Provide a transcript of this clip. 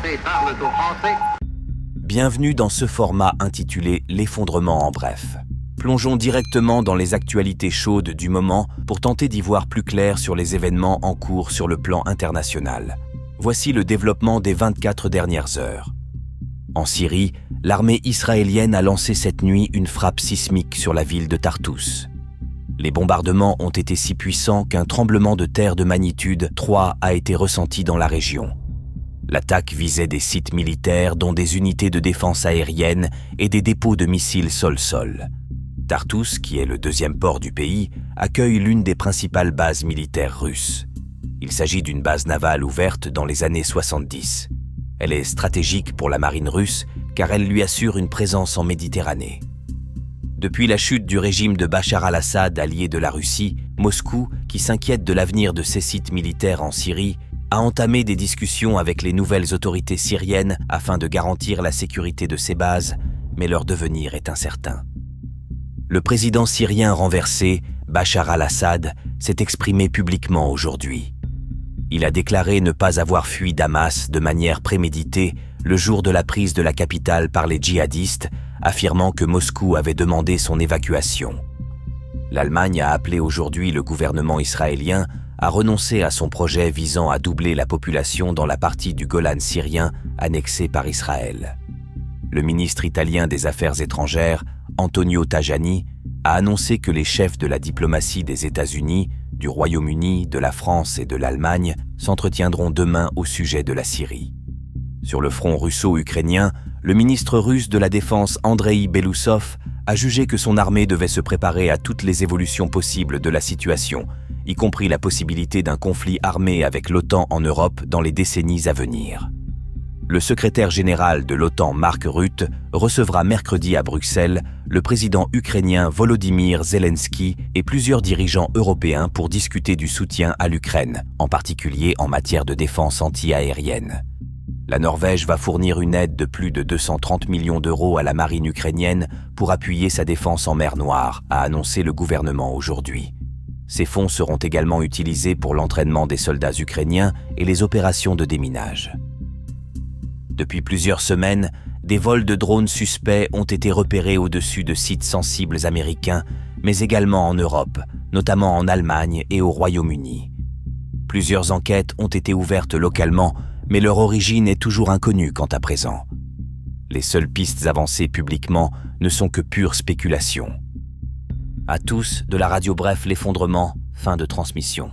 Français parlent aux Français. Bienvenue dans ce format intitulé « L'effondrement en bref ». Plongeons directement dans les actualités chaudes du moment pour tenter d'y voir plus clair sur les événements en cours sur le plan international. Voici le développement des 24 dernières heures. En Syrie, l'armée israélienne a lancé cette nuit une frappe sismique sur la ville de Tartous. Les bombardements ont été si puissants qu'un tremblement de terre de magnitude 3 a été ressenti dans la région. L'attaque visait des sites militaires dont des unités de défense aérienne et des dépôts de missiles sol-sol. Tartous, qui est le deuxième port du pays, accueille l'une des principales bases militaires russes. Il s'agit d'une base navale ouverte dans les années 70. Elle est stratégique pour la marine russe car elle lui assure une présence en Méditerranée. Depuis la chute du régime de Bachar al-Assad, allié de la Russie, Moscou, qui s'inquiète de l'avenir de ses sites militaires en Syrie, a entamé des discussions avec les nouvelles autorités syriennes afin de garantir la sécurité de ces bases, mais leur devenir est incertain. Le président syrien renversé, Bachar al-Assad, s'est exprimé publiquement aujourd'hui. Il a déclaré ne pas avoir fui Damas de manière préméditée le jour de la prise de la capitale par les djihadistes, affirmant que Moscou avait demandé son évacuation. L'Allemagne a appelé aujourd'hui le gouvernement israélien à renoncer à son projet visant à doubler la population dans la partie du Golan syrien annexée par Israël. Le ministre italien des Affaires étrangères, Antonio Tajani, a annoncé que les chefs de la diplomatie des États-Unis, du Royaume-Uni, de la France et de l'Allemagne s'entretiendront demain au sujet de la Syrie. Sur le front russo-ukrainien, le ministre russe de la Défense Andreï Belousov a jugé que son armée devait se préparer à toutes les évolutions possibles de la situation, y compris la possibilité d'un conflit armé avec l'OTAN en Europe dans les décennies à venir. Le secrétaire général de l'OTAN, Mark Rutte, recevra mercredi à Bruxelles le président ukrainien Volodymyr Zelensky et plusieurs dirigeants européens pour discuter du soutien à l'Ukraine, en particulier en matière de défense anti-aérienne. La Norvège va fournir une aide de plus de 230 millions d'euros à la marine ukrainienne pour appuyer sa défense en mer Noire, a annoncé le gouvernement aujourd'hui. Ces fonds seront également utilisés pour l'entraînement des soldats ukrainiens et les opérations de déminage. Depuis plusieurs semaines, des vols de drones suspects ont été repérés au-dessus de sites sensibles américains, mais également en Europe, notamment en Allemagne et au Royaume-Uni. Plusieurs enquêtes ont été ouvertes localement, mais leur origine est toujours inconnue quant à présent. Les seules pistes avancées publiquement ne sont que pure spéculation. À tous, de la radio Bref, l'effondrement, fin de transmission.